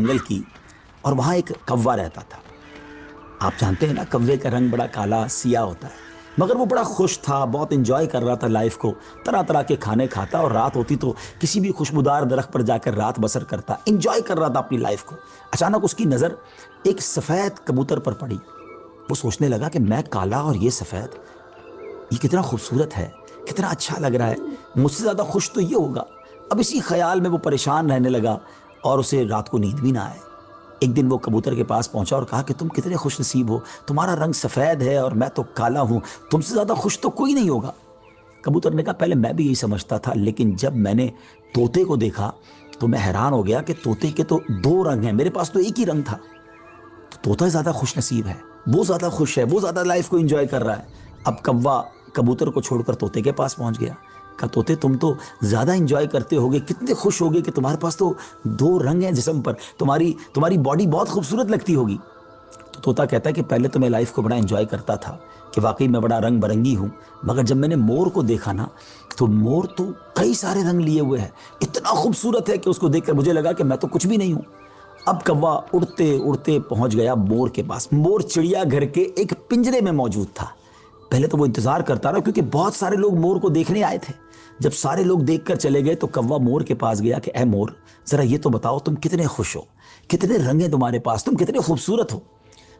جنگل کی اور وہاں ایک کوا رہتا تھا. آپ جانتے ہیں نا کوے کا رنگ بڑا کالا سیاہ ہوتا ہے، مگر وہ بڑا خوش تھا، بہت انجوائے کر رہا تھا لائف کو. طرح طرح کے کھانے کھاتا اور رات ہوتی تو کسی بھی خوشبودار درخت پر جا کر رات بسر کرتا، انجوائے کر رہا تھا اپنی لائف کو. اچانک اس کی نظر ایک سفید کبوتر پر پڑی. وہ سوچنے لگا کہ میں کالا اور یہ سفید، یہ کتنا خوبصورت ہے، کتنا اچھا لگ رہا ہے، مجھ سے زیادہ خوش تو یہ ہوگا. اب اسی خیال میں وہ پریشان رہنے لگا اور اسے رات کو نیند بھی نہ آئے. ایک دن وہ کبوتر کے پاس پہنچا اور کہا کہ تم کتنے خوش نصیب ہو، تمہارا رنگ سفید ہے اور میں تو کالا ہوں، تم سے زیادہ خوش تو کوئی نہیں ہوگا. کبوتر نے کہا پہلے میں بھی یہی سمجھتا تھا، لیکن جب میں نے طوطے کو دیکھا تو میں حیران ہو گیا کہ طوطے کے تو دو رنگ ہیں، میرے پاس تو ایک ہی رنگ تھا. تو طوطا زیادہ خوش نصیب ہے، وہ زیادہ خوش ہے، وہ زیادہ لائف کو انجوائے کر رہا ہے. اب کوا کبوتر کو چھوڑ کر طوطے کے پاس پہنچ گیا. کہا طوطے تم تو زیادہ انجوائے کرتے ہوگے، کتنے خوش ہوگے کہ تمہارے پاس تو دو رنگ ہیں جسم پر، تمہاری باڈی بہت خوبصورت لگتی ہوگی. تو طوطا کہتا ہے کہ پہلے تو میں لائف کو بڑا انجوائے کرتا تھا کہ واقعی میں بڑا رنگ برنگی ہوں، مگر جب میں نے مور کو دیکھا نا تو مور تو کئی سارے رنگ لیے ہوئے ہے، اتنا خوبصورت ہے کہ اس کو دیکھ کر مجھے لگا کہ میں تو کچھ بھی نہیں ہوں. اب کوا اڑتے اڑتے پہنچ گیا مور کے پاس. مور چڑیا گھر کے ایک پنجرے میں موجود تھا. پہلے تو وہ انتظار کرتا رہا کیونکہ بہت سارے لوگ مور کو دیکھنے آئے تھے. جب سارے لوگ دیکھ کر چلے گئے تو کوا مور کے پاس گیا کہ اے مور، ذرا یہ تو بتاؤ تم کتنے خوش ہو، کتنے رنگ ہیں تمہارے پاس، تم کتنے خوبصورت ہو.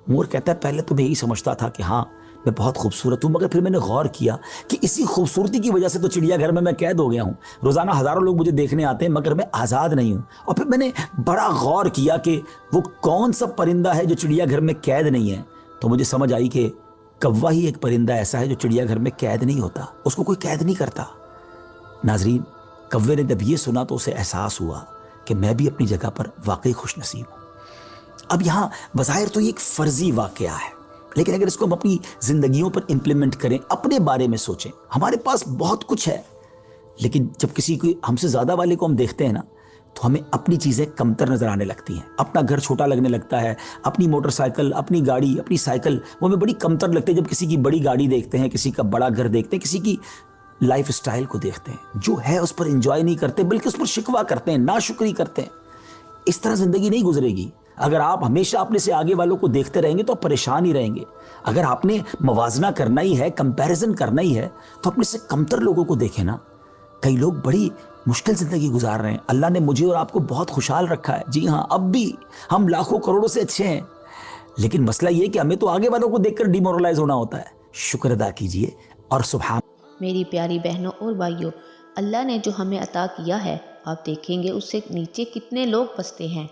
مور کہتا ہے پہلے تو میں یہی سمجھتا تھا کہ ہاں میں بہت خوبصورت ہوں، مگر پھر میں نے غور کیا کہ اسی خوبصورتی کی وجہ سے تو چڑیا گھر میں قید ہو گیا ہوں. روزانہ ہزاروں لوگ مجھے دیکھنے آتے ہیں مگر میں آزاد نہیں ہوں. اور پھر میں نے بڑا غور کیا کہ وہ کون سا پرندہ ہے جو چڑیا گھر میں قید نہیں ہے. تو مجھے سمجھ آئی کہ کوا ہی ایک پرندہ ایسا ہے جو چڑیا گھر میں قید نہیں ہوتا، اس کو کوئی قید نہیں کرتا. ناظرین، کوے نے جب یہ سنا تو اسے احساس ہوا کہ میں بھی اپنی جگہ پر واقعی خوش نصیب ہوں. اب یہاں بظاہر تو یہ ایک فرضی واقعہ ہے، لیکن اگر اس کو ہم اپنی زندگیوں پر امپلیمنٹ کریں، اپنے بارے میں سوچیں. ہمارے پاس بہت کچھ ہے، لیکن جب کسی کو ہم سے زیادہ والے کو ہم دیکھتے ہیں نا تو ہمیں اپنی چیزیں کمتر نظر آنے لگتی ہیں. اپنا گھر چھوٹا لگنے لگتا ہے، اپنی موٹر سائیکل، اپنی گاڑی، اپنی سائیکل وہ ہمیں بڑی کمتر لگتے ہیں جب کسی کی بڑی گاڑی دیکھتے ہیں، کسی کا بڑا گھر دیکھتے ہیں، کسی کی لائف سٹائل کو دیکھتے ہیں. جو ہے اس پر انجوائے نہیں کرتے بلکہ اس پر شکوہ کرتے ہیں، ناشکری کرتے ہیں. اس طرح زندگی نہیں گزرے گی. اگر آپ ہمیشہ اپنے سے آگے والوں کو دیکھتے رہیں گے تو آپ پریشان ہی رہیں گے. اگر آپ نے موازنہ کرنا ہی ہے، کمپیریزن کرنا ہی ہے، تو اپنے سے کمتر لوگوں کو دیکھیں نا. کئی لوگ بڑی مشکل زندگی گزار رہے ہیں. اللہ نے مجھے اور آپ کو بہت خوشحال رکھا ہے. جی ہاں، اب بھی ہم لاکھوں کروڑوں سے اچھے ہیں، لیکن مسئلہ یہ کہ ہمیں تو آگے والوں کو دیکھ کر ڈیمورلائز ہونا ہوتا ہے. شکر ادا کیجئے اور سبحان. میری پیاری بہنوں اور بھائیوں، اللہ نے جو ہمیں عطا کیا ہے، آپ دیکھیں گے اس سے نیچے کتنے لوگ بستے ہیں.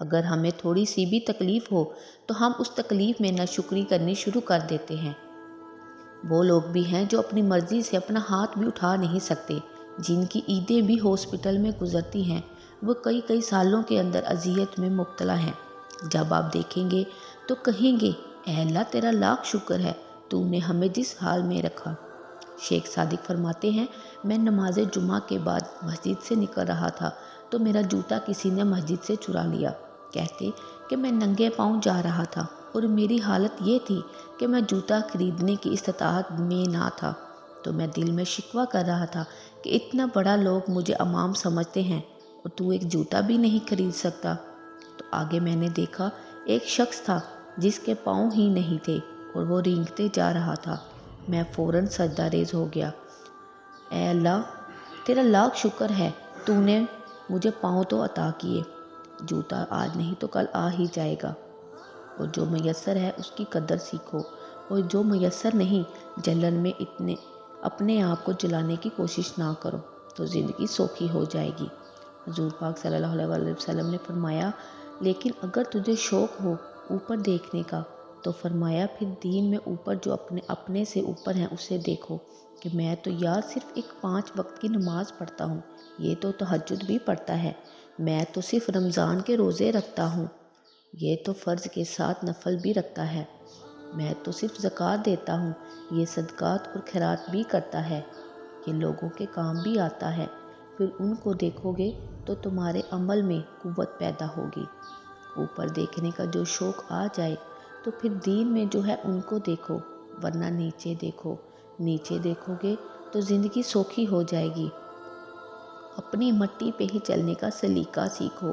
اگر ہمیں تھوڑی سی بھی تکلیف ہو تو ہم اس تکلیف میں ناشکری کرنی شروع کر دیتے ہیں. وہ لوگ بھی ہیں جو اپنی مرضی سے اپنا ہاتھ بھی اٹھا نہیں سکتے، جن کی عیدیں بھی ہاسپٹل میں گزرتی ہیں. وہ کئی سالوں کے اندر اذیت میں مبتلا ہیں. جب آپ دیکھیں گے تو کہیں گے اے اللہ تیرا لاکھ شکر ہے، تو نے ہمیں جس حال میں رکھا. شیخ صادق فرماتے ہیں، میں نماز جمعہ کے بعد مسجد سے نکل رہا تھا تو میرا جوتا کسی نے مسجد سے چرا لیا. کہتے کہ میں ننگے پاؤں جا رہا تھا اور میری حالت یہ تھی کہ میں جوتا خریدنے کی استطاعت میں نہ تھا. تو میں دل میں شکوہ کر رہا تھا کہ اتنا بڑا لوگ مجھے امام سمجھتے ہیں اور تو ایک جوتا بھی نہیں خرید سکتا. تو آگے میں نے دیکھا ایک شخص تھا جس کے پاؤں ہی نہیں تھے اور وہ رینگتے جا رہا تھا. میں فوراً سجدہ ریز ہو گیا. اے اللہ تیرا لاکھ شکر ہے، تو نے مجھے پاؤں تو عطا کیے. جوتا آج نہیں تو کل آ ہی جائے گا، اور جو میسر ہے اس کی قدر سیکھو، اور جو میسر نہیں جلن میں اپنے آپ کو جلانے کی کوشش نہ کرو تو زندگی سوکھی ہو جائے گی. حضور پاک صلی اللہ علیہ وسلم نے فرمایا، لیکن اگر تجھے شوق ہو اوپر دیکھنے کا تو فرمایا پھر دین میں اوپر جو اپنے سے اوپر ہیں اسے دیکھو. کہ میں تو یار صرف ایک 5 وقت کی نماز پڑھتا ہوں، یہ تو تہجد بھی پڑھتا ہے، میں تو صرف رمضان کے روزے رکھتا ہوں، یہ تو فرض کے ساتھ نفل بھی رکھتا ہے، میں تو صرف زکوٰۃ دیتا ہوں، یہ صدقات اور خیرات بھی کرتا ہے، یہ لوگوں کے کام بھی آتا ہے. پھر ان کو دیکھو گے تو تمہارے عمل میں قوت پیدا ہوگی. اوپر دیکھنے کا جو شوق آ جائے تو پھر دین میں جو ہے ان کو دیکھو، ورنہ نیچے دیکھو. نیچے دیکھو گے تو زندگی سوکھی ہو جائے گی. اپنی مٹی پہ ہی چلنے کا سلیقہ سیکھو.